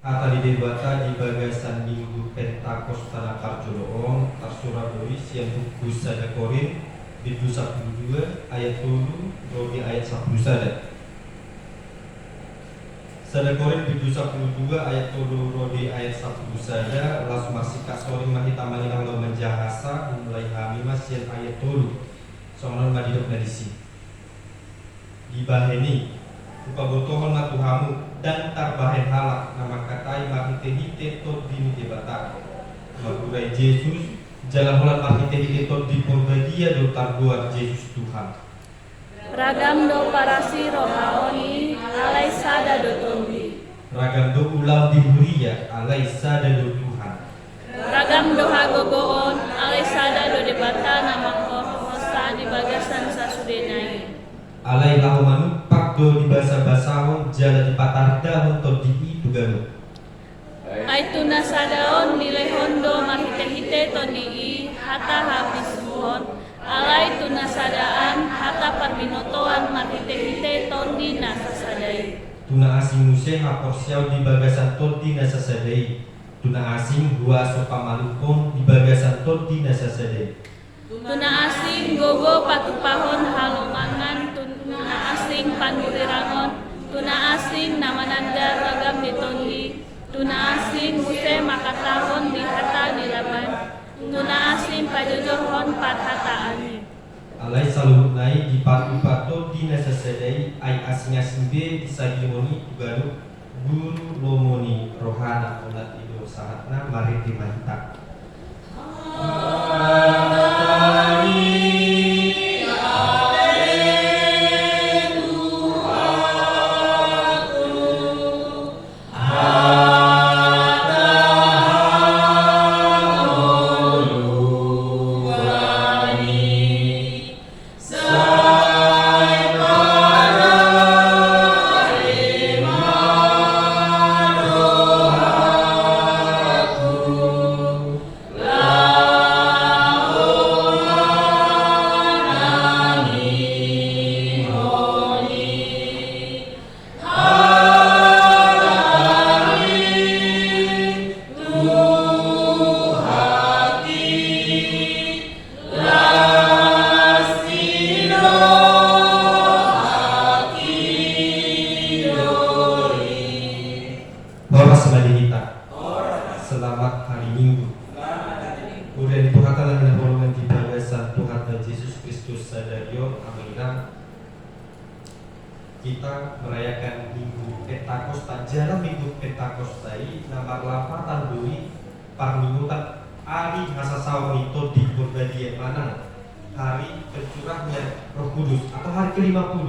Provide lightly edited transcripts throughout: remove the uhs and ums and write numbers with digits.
Hata di debata di bagasan minggu Pentakosta Nakarjoloong Tarsura Doi siang buku sada Korin di 12 ayat 7 Rodi ayat 10 sada. Sada Korin di 12 ayat 7 Rodi ayat 10 sada. Las masih kasoring mahita malinang lo menjahasa mulai hamimas siang ayat 7 soalnya madidok nadisi dibaheni upabotohon matuhamu dan tarbahen halak nama katai mahite-hite tot dini debata magurai Yesus jalan holan mahite-hite tot di porbadia do tarbuat Yesus Tuhan ragam do parasi rohaoni alai sada do tondi ragam do ulau di huria alai sada do Tuhan ragam do hagogoon alai sada do debata nama hosa di bagasan sasudenai alai lahu manupak do di basa-basahon jala di patardahon tot di itu gano aituna sadaon nilai hondo mahite-hite tondi hata habis muhon alai tuna sadaan hata parbinotoan mahite-hite tondi nasa sadai tuna asing muse haporsiau di bagasan tot di nasa sadai tuna asing gua sopa malukon di bagasan tot di nasa sadai tuna asing gogo patupahon halongangan tuna asing panurirangon tuna asing namananda ragam ditondi tuna asing muse makatahon di hata nilaban tuna asing pajojorhon pat hata ani alai saluhut nai di patu-patu di nasa sadai ai asing-asing be di sagimoni tuganu guru lomoni rohana ulat ido sahatna mariti mahita Selamat hari Minggu. Kemudian diperhatikan dengan golongan di bagasan Tuhan dan Yesus Kristus Sadario Amirang. Kita merayakan Minggu Pentakosta. Jalan Minggu Pentakosta ini nama lapatan doi parmingutan hari hasasawa itu di Borbadia mana hari tercurahnya Roh Kudus atau hari ke-50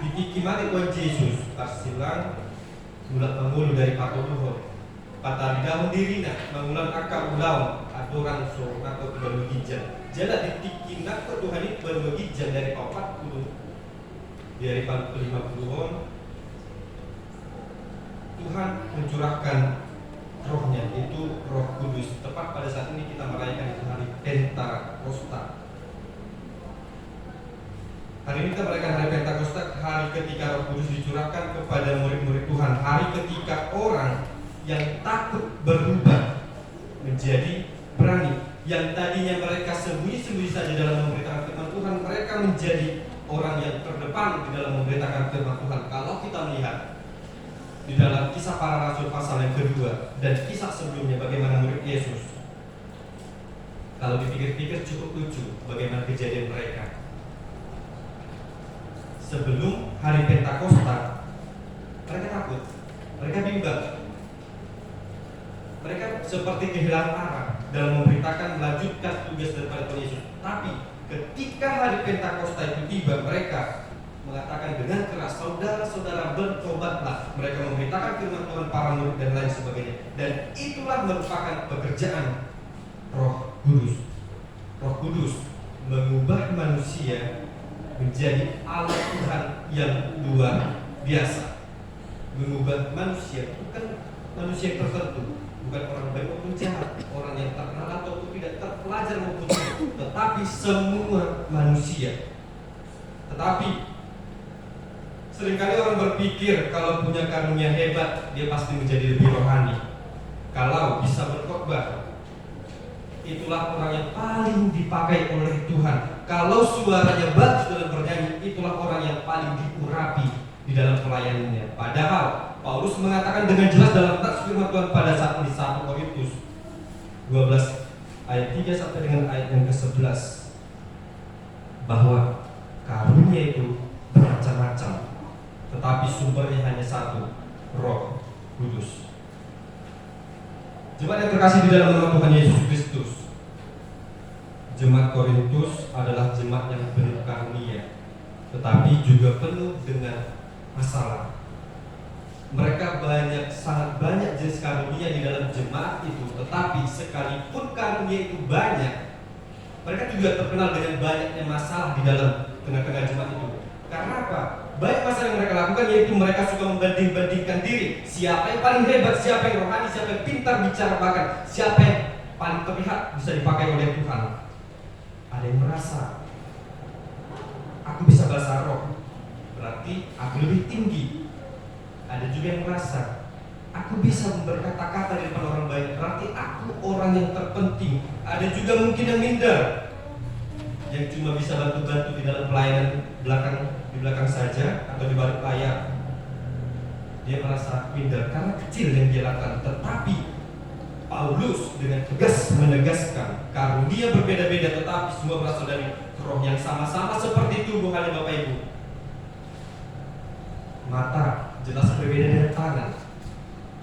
ditikimati kuat Yesus pasilang mulai mengulu dari patuluhur pataridahu dirina mengulang akar ulang aturan so atau bermegijal jala ditikinak ke Tuhan itu bermegijal dari 40 dari 50-on Tuhan mencurahkan rohnya itu Roh Kudus. Tepat pada saat ini kita merayakan itu hari Pentakosta. Hari ini kita merayakan hari Pentakosta, hari ketika Roh Kudus dicurahkan kepada murid-murid Tuhan, hari ketika orang yang takut berubah menjadi berani, yang tadinya mereka sembunyi-sembunyi saja dalam memberitakan firman Tuhan, mereka menjadi orang yang terdepan di dalam memberitakan firman Tuhan. Kalau kita melihat di dalam Kisah Para Rasul pasal yang kedua dan kisah sebelumnya bagaimana murid Yesus, kalau dipikir-pikir cukup lucu bagaimana kejadian mereka. Sebelum hari Pentakosta mereka takut, mereka bimbang, mereka seperti kehilangan arah dalam memberitakan melanjutkan tugas daripada Tuhan Yesus. Tapi ketika hari Pentakosta itu tiba, mereka mengatakan dengan keras, saudara-saudara bertobatlah. Mereka memberitakan firman Tuhan para murid dan lain sebagainya. Dan itulah merupakan pekerjaan Roh Kudus. Roh Kudus mengubah manusia menjadi alat Tuhan yang luar biasa. Mengubah manusia bukan manusia tertentu, bukan orang baik maupun jahat, orang yang terkenal ataupun tidak terpelajar maupun tidak, tetapi semua manusia. Tetapi Seringkali orang berpikir kalau punya karunia hebat, dia pasti menjadi lebih rohani. Kalau bisa berkhotbah, itulah orang yang paling dipakai oleh Tuhan. Kalau suaranya bagus dalam bernyanyi, itulah orang yang paling diurapi di dalam pelayanannya. Padahal Paulus mengatakan dengan jelas dalam teks firman Tuhan pada saat di 1 Korintus 12 ayat 3 sampai dengan ayat yang ke-11 bahwa karunia itu bermacam-macam, tetapi sumbernya hanya satu, Roh Kudus. Jemaat yang terkasih di dalam nama Tuhan Yesus Kristus, jemaat Korintus adalah jemaat yang penuh karunia, tetapi juga penuh dengan masalah. Mereka sangat banyak jenis karunia di dalam jemaat itu, tetapi sekalipun karunia itu banyak, mereka juga terkenal dengan banyaknya masalah di dalam tengah-tengah jemaat itu. Karena apa? Banyak masalah yang mereka lakukan, yaitu mereka suka membanding-bandingkan diri. Siapa yang paling hebat, siapa yang rohani, siapa yang pintar bicara, bahkan siapa yang paling terlihat bisa dipakai oleh Tuhan. Ada yang merasa, aku bisa bahasa roh, berarti aku lebih tinggi. Ada juga yang merasa, aku bisa berkata-kata di depan orang banyak, berarti aku orang yang terpenting. Ada juga mungkin yang minder, yang cuma bisa bantu-bantu di dalam pelayanan di belakang saja atau di balik layar. Dia merasa minder karena kecil yang dia lakukan. Tetapi Paulus dengan tegas menegaskan, karunia berbeda-beda tetapi semua berasal dari roh yang sama-sama seperti tubuh. Hanya Bapak Ibu, mata jelas berbeda dengan tangan,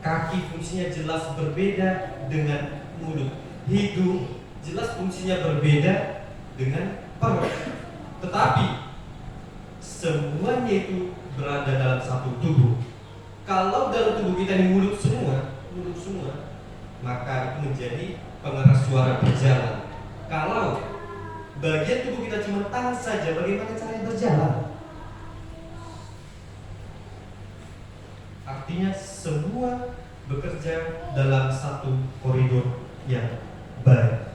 kaki fungsinya jelas berbeda dengan mulut, hidung jelas fungsinya berbeda dengan perut, tetapi semuanya itu berada dalam satu tubuh. Kalau dalam tubuh kita ini mulut semua, maka itu menjadi pengeras suara berjalan. Kalau bagian tubuh kita cuma tangan saja, bagaimana caranya berjalan? Artinya semua bekerja dalam satu koridor yang baik.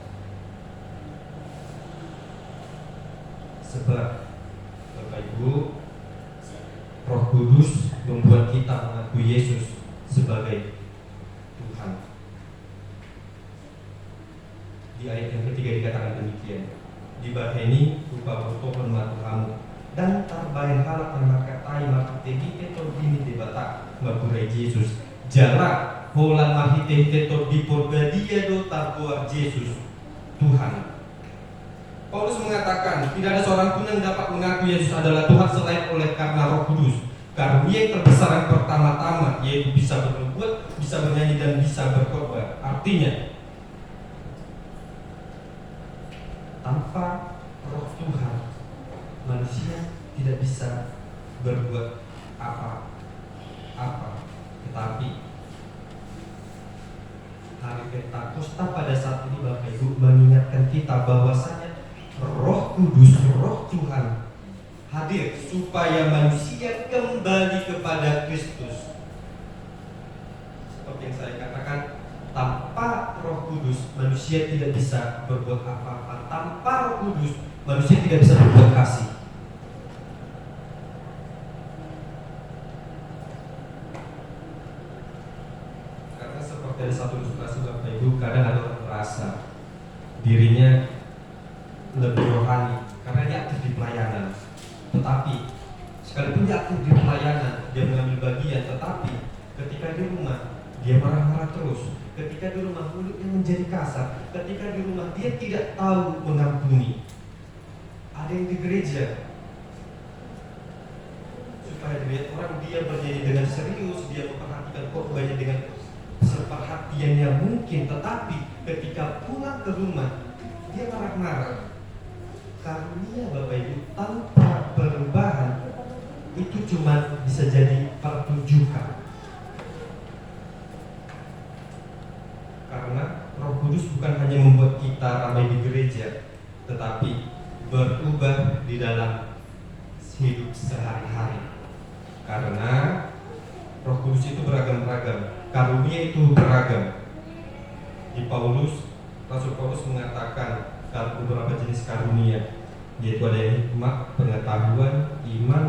Sebab Bapak Ibu, Roh Kudus membuat kita mengakui Yesus sebagai Tuhan. Di ayat yang ketiga dikatakan demikian, dibaheni rupa bertohon matu kamu dan tarbayan halak makatai makitehi tetor dini debata maburai Yesus jarak holan mahitehi tetor dipurgadia do tarbuar Yesus Tuhan. Paulus mengatakan tidak ada seorang pun yang dapat mengakui Yesus adalah Tuhan selain oleh karena Roh Kudus. Karunia yang terbesar yang pertama-tama yaitu bisa bernubuat, bisa bernyanyi dan bisa berkhotbah. Artinya tanpa Roh Tuhan manusia tidak bisa berbuat apa-apa. Tetapi hari Pentakosta pada saat ini Bapak Ibu mengingatkan kita bahwasanya Roh Kudus, Roh Tuhan hadir supaya manusia kembali kepada Kristus. Seperti yang saya katakan, tanpa Roh Kudus manusia tidak bisa berbuat apa-apa. Tanpa Roh Kudus manusia tidak bisa berbuat kasih. Karena seperti ada satu ilustrasi Bapak Ibu, kadang ada orang merasa dirinya lebih rohani karena dia aktif di pelayanan. Tetapi sekalipun dia aktif di pelayanan, dia mengambil bagian, tetapi ketika di rumah dia marah-marah terus. Ketika di rumah mulutnya menjadi kasar. Ketika di rumah dia tidak tahu mengampuni. Ada yang di gereja supaya dilihat orang dia bernyanyi dengan serius, dia memperhatikan khotbahnya dengan seperhatian yang mungkin, tetapi ketika pulang ke rumah dia marah-marah. Karunia Bapak Ibu tanpa perubahan itu cuma bisa jadi pertunjukan. Karena Roh Kudus bukan hanya membuat kita ramai di gereja, tetapi berubah di dalam hidup sehari-hari. Karena Roh Kudus itu beragam-ragam, karunia itu beragam. Di Rasul Paulus mengatakan dalam beberapa jenis karunia, yaitu ada yang hikmat, pengetahuan, iman,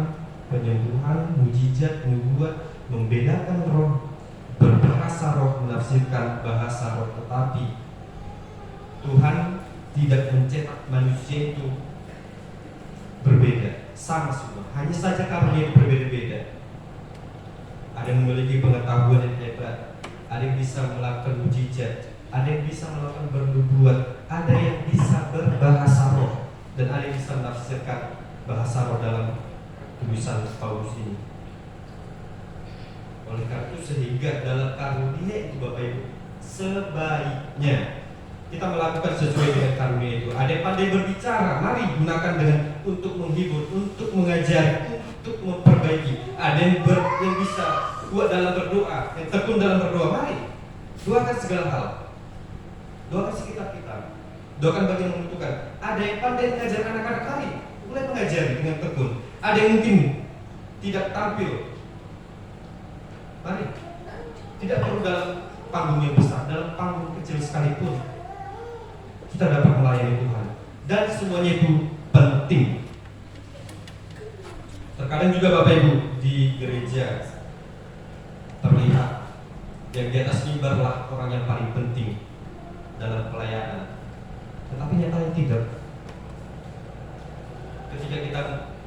penyembuhan, mujizat, nubuat, membedakan roh, berbahasa roh, menafsirkan bahasa roh. Tetapi Tuhan tidak mencetak manusia itu berbeda, sama semua. Hanya saja karunia berbeda-beda. Ada yang memiliki pengetahuan yang hebat, ada yang bisa melakukan mujizat, ada yang bisa melakukan bernubuat, ada yang bisa berbahasa roh, dan ada yang bisa menafsirkan bahasa roh dalam tulisan Paulus ini. Oleh karena itu sehingga dalam karunia itu Bapak Ibu, sebaiknya kita melakukan sesuai dengan karunia itu. Ada yang pandai berbicara, mari gunakan dengan untuk menghibur, untuk mengajari, untuk memperbaiki. Ada yang bisa kuat dalam berdoa, yang tekun dalam berdoa, mari doakan segala hal. Doakan sekitar kita, doakan bagi yang membutuhkan. Ada yang pandai mengajar anak-anak, mari mulai mengajari dengan tekun. Ada yang mungkin tidak tampil, mari, tidak perlu dalam panggung yang besar, dalam panggung kecil sekalipun kita dapat melayani Tuhan, dan semuanya itu penting. Terkadang juga Bapak Ibu di gereja terlihat yang di atas mimbar lah orang yang paling penting dalam pelayanan, tetapi nyatanya tidak. Ketika kita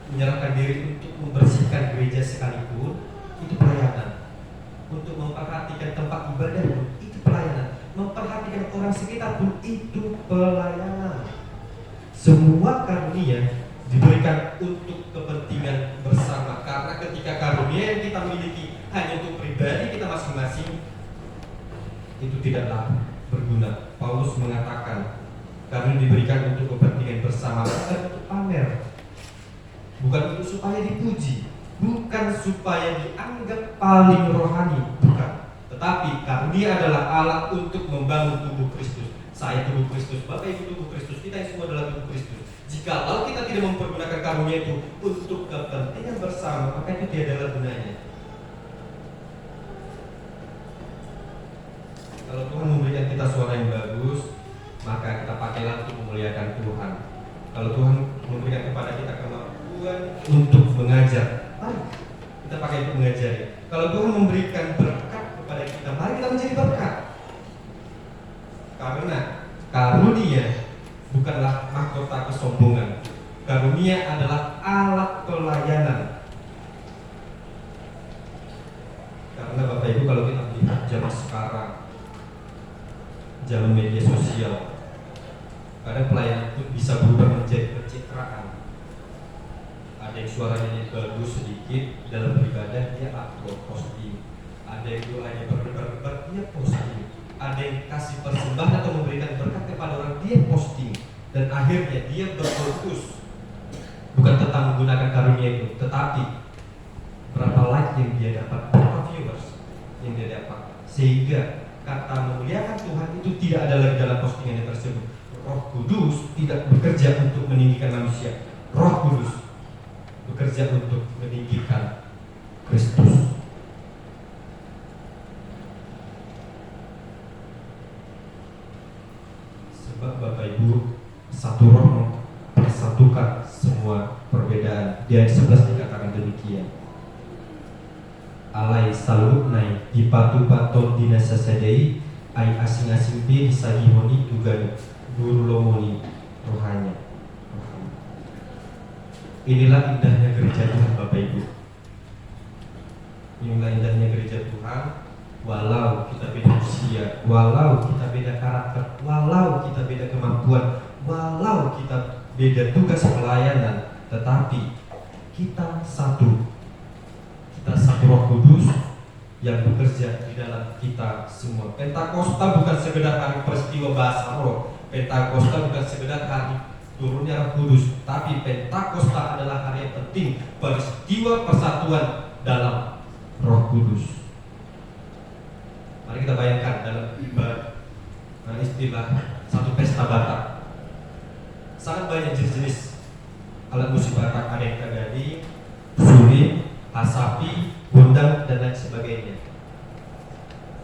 menyerahkan diri untuk membersihkan gereja sekalipun, itu pelayanan. Untuk memperhatikan tempat ibadah pun, itu pelayanan. Memperhatikan orang sekitar pun, itu pelayanan. Semua karunia diberikan untuk kepentingan bersama. Karena ketika karunia yang kita miliki hanya untuk pribadi kita masing-masing, itu tidaklah berguna. Paulus mengatakan karunia diberikan untuk kepentingan bersama, bukan untuk pamer, bukan untuk supaya dipuji, bukan supaya dianggap paling rohani, bukan. Tetapi karunia adalah alat untuk membangun tubuh Kristus. Saya tubuh Kristus, Bapak Ibu tubuh Kristus, kita semua adalah tubuh Kristus. Jikalau kita tidak mempergunakan karunia itu untuk kepentingan bersama, maka itu tiada ada gunanya. Kalau Tuhan memberikan kita suara yang bagus, maka kita pakailah untuk memuliakan Tuhan. Kalau Tuhan memberikan kepada kita kemampuan untuk mengajar, mari kita pakai untuk mengajari. Kalau Tuhan memberikan berkat kepada kita, mari kita menjadi berkat. Karena karunia bukanlah mahkota kesombongan. Karunia adalah alat pelayanan. Karena Bapak Ibu, kalau kita melihat zaman sekarang, zaman media sosial, kadang pelayanan itu bisa berubah menjadi pencitraan. Ada yang suaranya bagus sedikit dalam beribadah, dia upload posting. Ada yang doanya berdebar-debar, dia posting. Ada yang kasih persembahan atau memberikan berkat kepada orang, dia posting. Dan akhirnya dia berfokus bukan tentang menggunakan karunia itu, tetapi berapa like yang dia dapat, berapa viewers yang dia dapat. Sehingga kata memuliakan Tuhan itu tidak ada lagi dalam postingan tersebut. Roh Kudus tidak bekerja untuk meninggikan manusia. Roh Kudus bekerja untuk meninggikan Kristus. Sebab Bapak Ibu, satu roh mempersatukan semua perbedaan. Di ayat 11 dikatakan demikian. Alai salunai dipatu-paton dinasasadei ai asing-asing pi disagimoni tugan guru lomoni rohanya. Inilah indahnya gereja Tuhan Bapak Ibu. Inilah indahnya gereja Tuhan. Walau kita beda usia, walau kita beda karakter, walau kita beda kemampuan, walau kita beda tugas pelayanan, tetapi kita satu. Kita satu Roh Kudus yang bekerja di dalam kita semua. Pentakosta bukan sekedar hari peristiwa bahasa roh. Pentakosta bukan sekedar hari turunnya Roh Kudus, tapi Pentakosta adalah hari yang penting, peristiwa persatuan dalam Roh Kudus. Mari kita bayangkan dalam istilah satu pesta Batak. Sangat banyak jenis-jenis alat musik Batak, ada yang tagadi, suling, hasapi, gondang, dan lain sebagainya.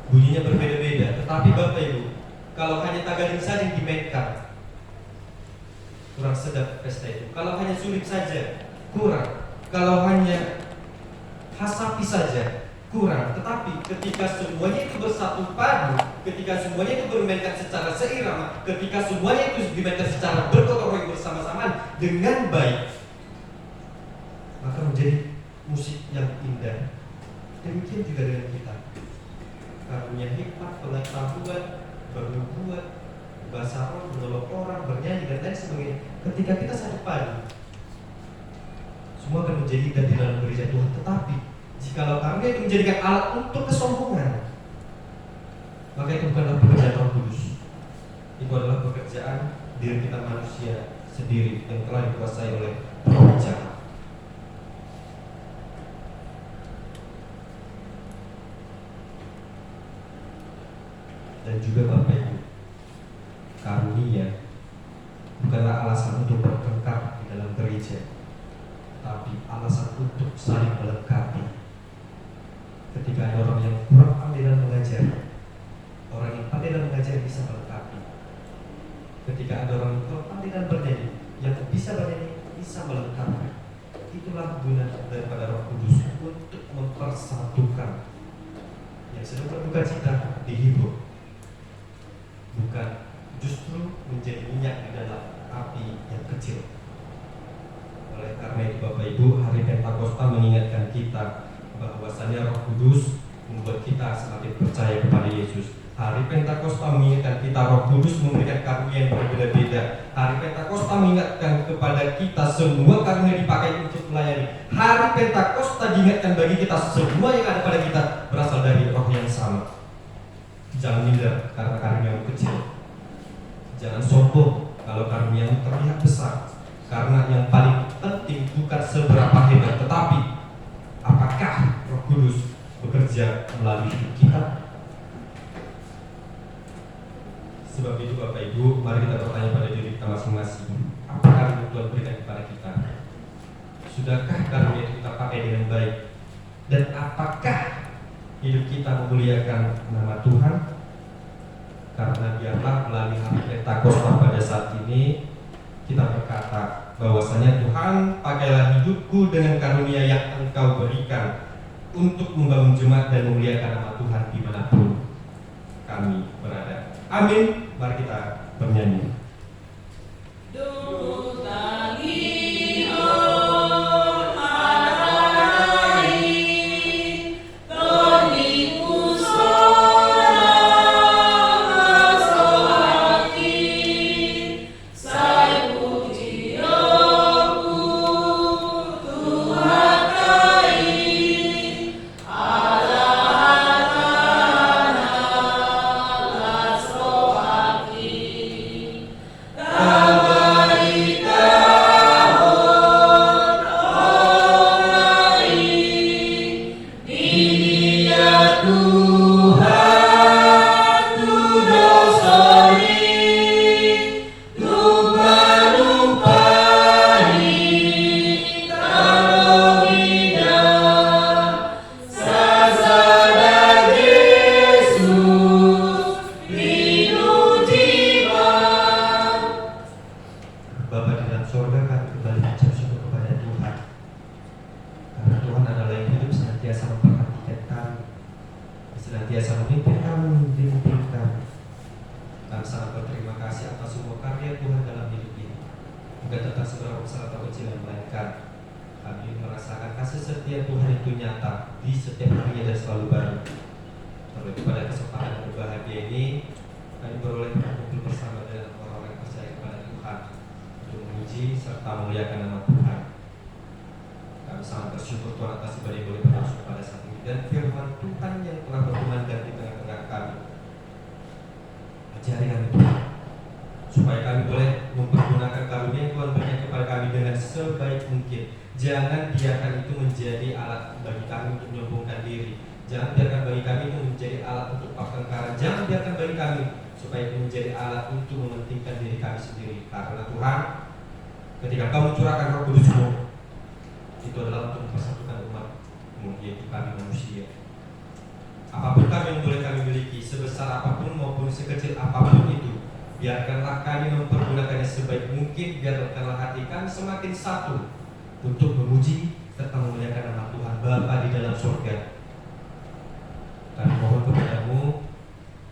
Bunyinya berbeda-beda, tetapi Bapak Ibu, kalau hanya tagading saja yang dimainkan, kurang sedap pesta itu. Kalau hanya suling saja, kurang. Kalau hanya hasapi saja kurang. Tetapi ketika semuanya itu bersatu padu, ketika semuanya itu bermainkan secara seirama, ketika semuanya itu dimainkan secara bergotong royong bersama-sama dengan baik, maka menjadi musik yang indah. Demikian juga dengan kita. Karunia hikmat, pengetahuan, bernubuat, bahasa roh, menolong orang, bernyanyi dan lain sebagainya. Ketika kita satu padu, semua akan menjadi indah di dalam gereja Tuhan. Tetapi jikalau karunia itu menjadikan alat untuk kesombongan, maka itu bukanlah pekerjaan Roh Kudus. Itu adalah pekerjaan diri kita manusia sendiri yang telah dikuasai oleh roh jahat. Dan juga Bapak Ibu, karunia bukanlah alasan untuk bertengkar di dalam gereja, tapi alasan untuk saling melengkapi. Ketika ada orang yang kurang pandai dalam mengajar, orang yang pandai dalam mengajar bisa melengkapi. Ketika ada orang yang kurang pandai dalam bernyanyi, yang bisa bernyanyi bisa melengkapi. Itulah guna daripada Roh Kudus, untuk mempersatukan. Yang sedang berduka cita dihibur, bukan justru menjadi minyak di dalam api yang kecil. Oleh karena itu Bapak Ibu, hari Pentakosta mengingatkan kita bahwasanya Roh Kudus membuat kita semakin percaya kepada Yesus. Hari Pentakosta mengingatkan kita Roh Kudus memberikan karunia yang berbeda-beda. Hari Pentakosta mengingatkan kepada kita semua karunia dipakai untuk melayani. Hari Pentakosta diingatkan bagi kita semua yang ada pada kita berasal dari Roh yang sama. Jangan minder karena karunia yang kecil. Jangan sombong kalau karunia yang terlihat besar. Karena yang paling penting bukan seberapa hebat, tetapi apakah Roh Kudus bekerja melalui hidup kita. Sebab itu Bapak Ibu, mari kita bertanya pada diri kita masing-masing, apa karunia Tuhan berikan kepada kita? Sudahkah karunia itu kita pakai dengan baik? Dan apakah hidup kita memuliakan nama Tuhan? Karena biarlah melalui hari Pentakosta pada saat ini kita berkata bahwasanya Tuhan, pakailah hidupku dengan karunia yang Engkau berikan untuk membangun jemaat dan memuliakan nama Tuhan dimanapun kami berada. Amin. Mari kita bernyanyi. Jangan biarkan itu menjadi alat bagi kami untuk menyombongkan diri. Jangan biarkan bagi kami itu menjadi alat untuk pertengkaran. Jangan biarkan bagi kami supaya itu menjadi alat untuk mementingkan diri kami sendiri. Karena Tuhan, ketika Kau mencurahkan Roh Kudus-Mu, itu adalah untuk mempersatukan umat-Mu, yaitu kami manusia. Apapun kami yang boleh kami miliki, sebesar apapun maupun sekecil apapun itu, biarkanlah kami mempergunakannya sebaik mungkin. Biarkanlah hati kami semakin satu untuk memuji serta memuliakan nama Tuhan Bapa di dalam surga. Kami mohon kepadamu,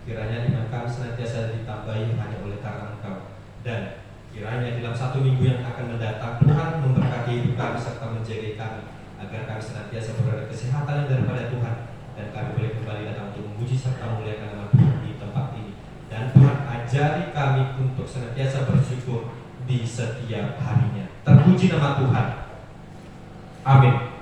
kiranya iman kami senantiasa ditambahi hanya oleh karena Engkau, dan kiranya dalam 1 minggu yang akan mendatang Tuhan memberkati hidup kami serta menjaga kami, agar kami senantiasa berada kesehatan daripada Tuhan, dan kami boleh kembali datang untuk memuji serta memuliakan nama Tuhan di tempat ini. Dan Tuhan ajari kami untuk senantiasa bersyukur di setiap harinya. Terpuji nama Tuhan. Amin.